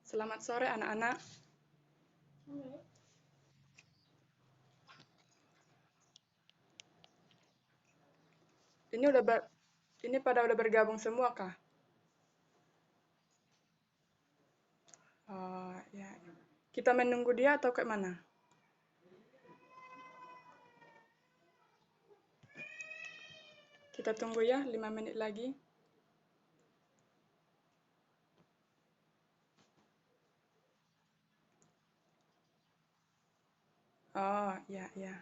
Selamat sore anak-anak. Ini pada udah bergabung semua kah? Oh, ya. Kita menunggu dia atau kayak mana? Kita tunggu ya 5 menit lagi. Oh, ya, ya.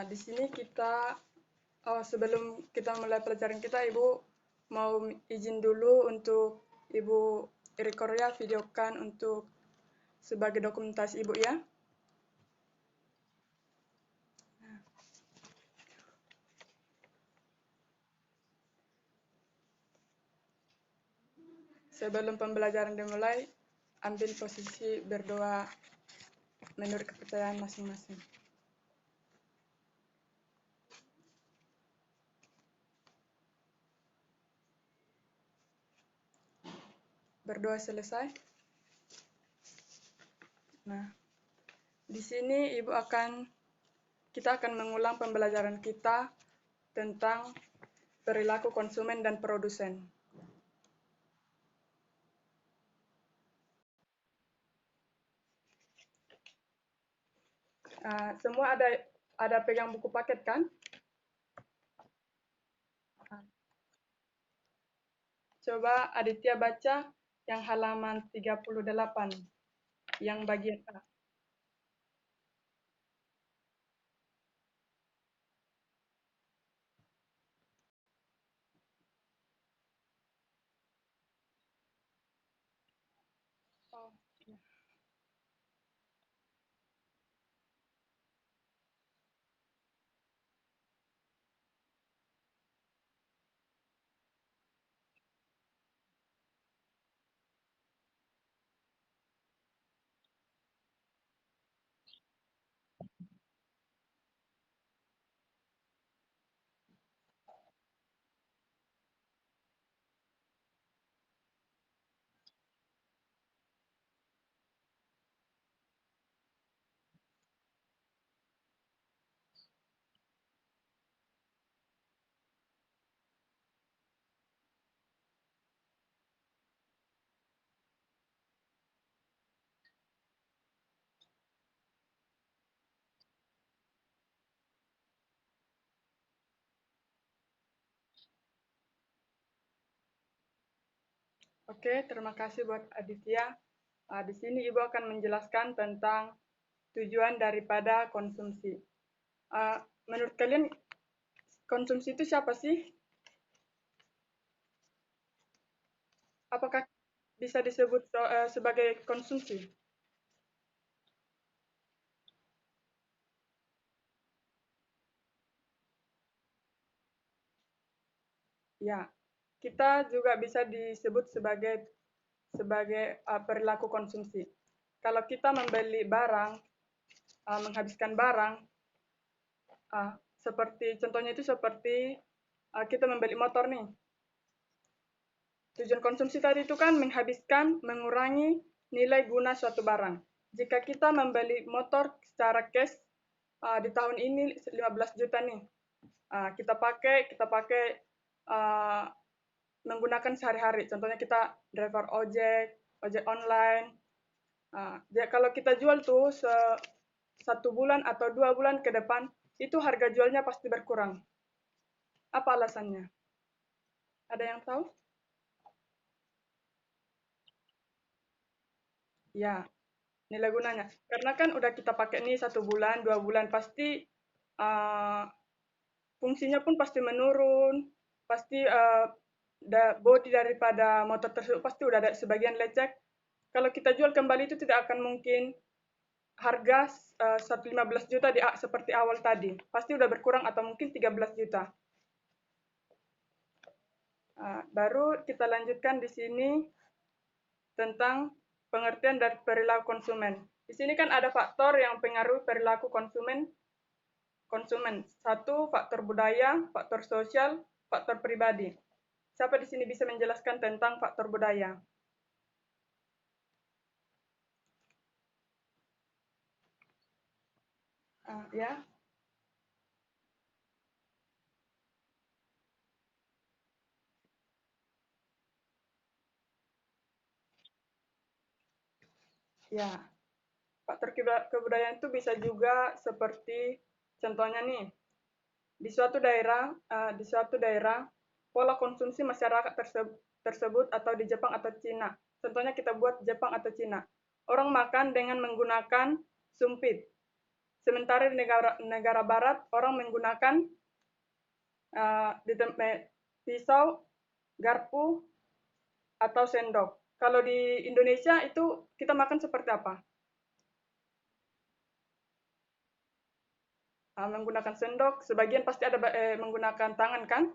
Di sini sebelum kita mulai pelajaran kita, Ibu mau izin dulu untuk Ibu record ya, videokan untuk sebagai dokumentasi Ibu ya. Sebelum pembelajaran dimulai, ambil posisi berdoa menurut kepercayaan masing-masing. Berdoa selesai. Nah, di sini kita akan mengulang pembelajaran kita tentang perilaku konsumen dan produsen. Semua ada pegang buku paket kan? Coba Aditya baca yang halaman 38, yang bagian A. Oh, ya. Oke, terima kasih buat Aditya. Di sini Ibu akan menjelaskan tentang tujuan daripada konsumsi. Menurut kalian konsumsi itu siapa sih? Apakah bisa disebut sebagai konsumsi? Ya, kita juga bisa disebut sebagai perilaku konsumsi. Kalau kita membeli barang, menghabiskan barang, contohnya itu seperti kita membeli motor nih. Tujuan konsumsi tadi itu kan mengurangi nilai guna suatu barang. Jika kita membeli motor secara cash di tahun ini 15 juta nih, kita pakai uh, menggunakan sehari-hari. Contohnya kita driver ojek online. Kalau kita jual tuh 1 bulan atau 2 bulan ke depan, itu harga jualnya pasti berkurang. Apa alasannya? Ada yang tahu? Ya, nilai gunanya. Karena kan udah kita pakai nih 1 bulan, 2 bulan, pasti uh, fungsinya pun pasti menurun, pasti bodi daripada motor tersebut pasti udah ada sebagian lecek. Kalau kita jual kembali itu tidak akan mungkin harga 15 juta seperti awal tadi. Pasti udah berkurang atau mungkin 13 juta. Baru kita lanjutkan di sini tentang pengertian dari perilaku konsumen. Di sini kan ada faktor yang pengaruh perilaku konsumen. Satu, faktor budaya, faktor sosial, faktor pribadi. Siapa di sini bisa menjelaskan tentang faktor budaya? Ya, ya. Faktor kebudayaan itu bisa juga seperti contohnya nih, di suatu daerah pola konsumsi masyarakat tersebut atau di Jepang atau Cina. Contohnya kita buat Jepang atau Cina. Orang makan dengan menggunakan sumpit. Sementara di negara negara barat orang menggunakan pisau, garpu atau sendok. Kalau di Indonesia itu kita makan seperti apa? Menggunakan sendok, sebagian pasti ada menggunakan tangan kan?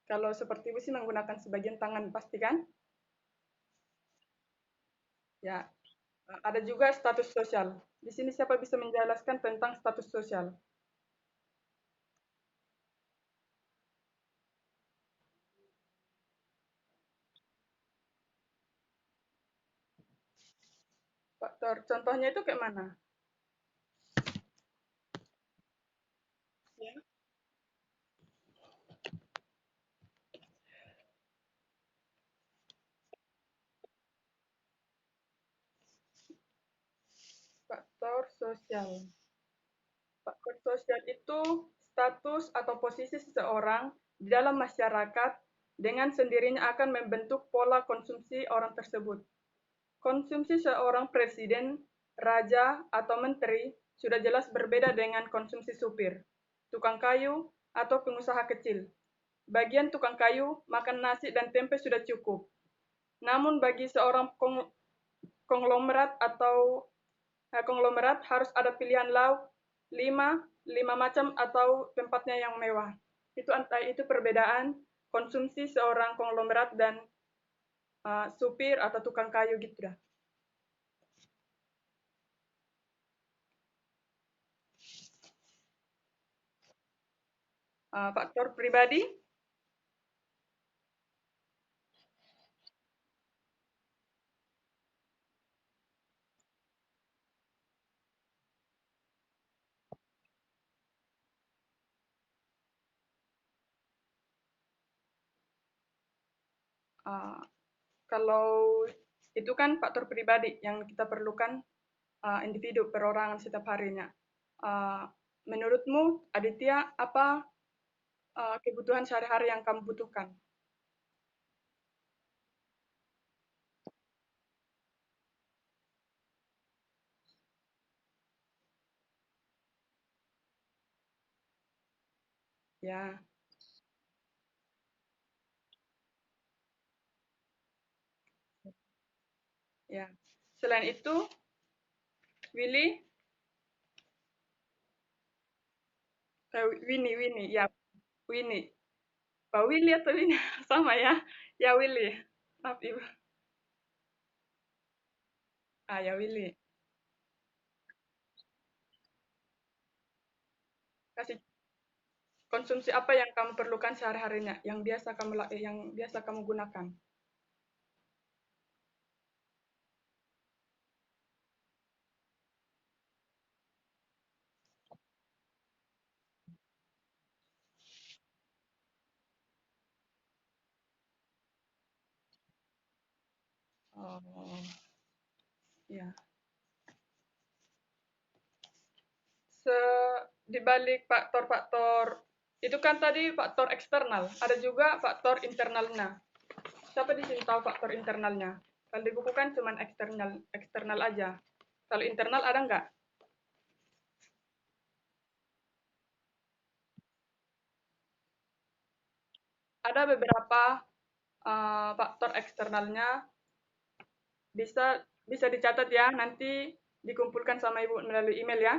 Kalau seperti ibu sih menggunakan sebagian tangan pasti kan? Ya, ada juga status sosial. Di sini siapa bisa menjelaskan tentang status sosial? Faktor contohnya itu kayak mana? Ya. Faktor sosial. Faktor sosial itu status atau posisi seseorang di dalam masyarakat dengan sendirinya akan membentuk pola konsumsi orang tersebut. Konsumsi seorang presiden, raja, atau menteri sudah jelas berbeda dengan konsumsi supir, tukang kayu, atau pengusaha kecil. Bagian tukang kayu, makan nasi dan tempe sudah cukup. Namun bagi seorang konglomerat atau konglomerat harus ada pilihan lauk lima, lima macam atau tempatnya yang mewah. Itu perbedaan konsumsi seorang konglomerat dan supir atau tukang kayu gitu dah. Faktor pribadi, uh, kalau itu kan faktor pribadi yang kita perlukan individu perorangan setiap harinya. Uh, Menurutmu, Aditya, apa kebutuhan sehari-hari yang kamu butuhkan? Ya, ya. Selain itu, Willy, Winnie, ya, Winnie. Pak Willy atau Winnie? Sama ya? Ya, Willy. Maaf, Ibu. Ya, Willy. Kasih konsumsi apa yang kamu perlukan sehari-harinya, yang biasa kamu gunakan. Oh, ya. Se di balik faktor-faktor itu kan tadi faktor eksternal, ada juga faktor internalnya. Siapa di sini tahu faktor internalnya? Kalau di buku kan cuma eksternal eksternal aja. Kalau internal ada nggak? Ada beberapa faktor eksternalnya, bisa bisa dicatat ya, nanti dikumpulkan sama ibu melalui email ya.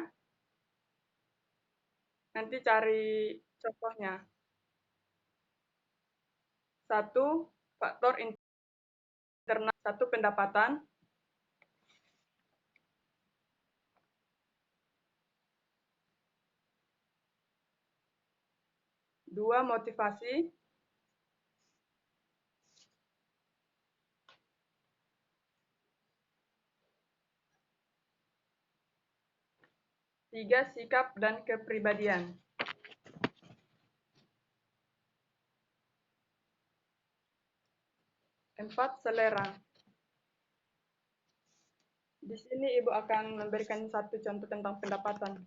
Nanti cari contohnya. Satu, faktor internal, satu pendapatan, dua motivasi, 3. Sikap dan kepribadian. 4. Selera. Di sini Ibu akan memberikan satu contoh tentang pendapatan,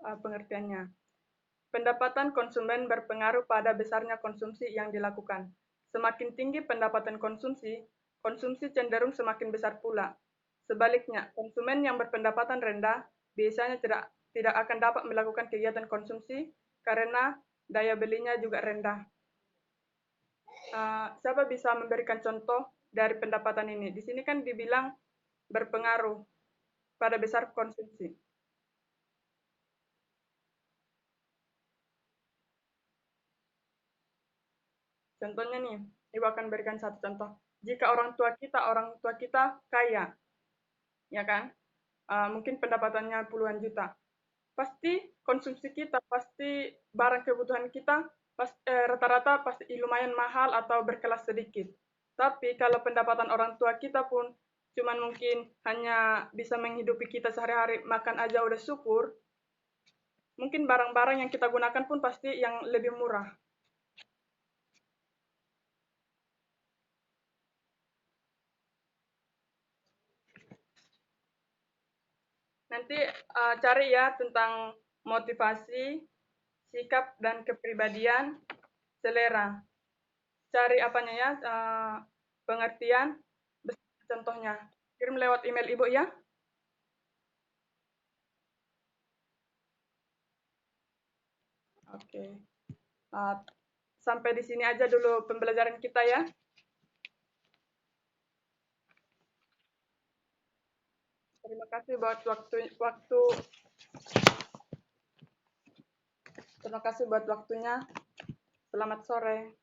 pengertiannya. Pendapatan konsumen berpengaruh pada besarnya konsumsi yang dilakukan. Semakin tinggi pendapatan konsumsi, konsumsi cenderung semakin besar pula. Sebaliknya, konsumen yang berpendapatan rendah biasanya tidak akan dapat melakukan kegiatan konsumsi karena daya belinya juga rendah. Siapa bisa memberikan contoh dari pendapatan ini? Di sini kan dibilang berpengaruh pada besar konsumsi. Contohnya nih, Ibu akan berikan satu contoh. Jika orang tua kita kaya, ya kan? Mungkin pendapatannya puluhan juta. Pasti konsumsi kita, pasti barang kebutuhan kita rata-rata pasti lumayan mahal atau berkelas sedikit. Tapi kalau pendapatan orang tua kita pun cuman mungkin hanya bisa menghidupi kita sehari-hari, makan aja udah syukur, mungkin barang-barang yang kita gunakan pun pasti yang lebih murah. Nanti cari ya tentang motivasi, sikap dan kepribadian, selera. Cari apanya ya, pengertian, contohnya. Kirim lewat email Ibu ya. Oke. Uh, Sampai di sini aja dulu pembelajaran kita ya. Terima kasih buat terima kasih buat waktunya. Selamat sore.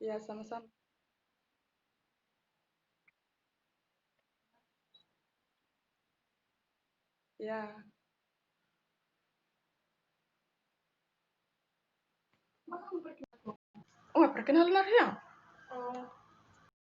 Ya, sama-sama. Ya. Oh, perkenalan ya?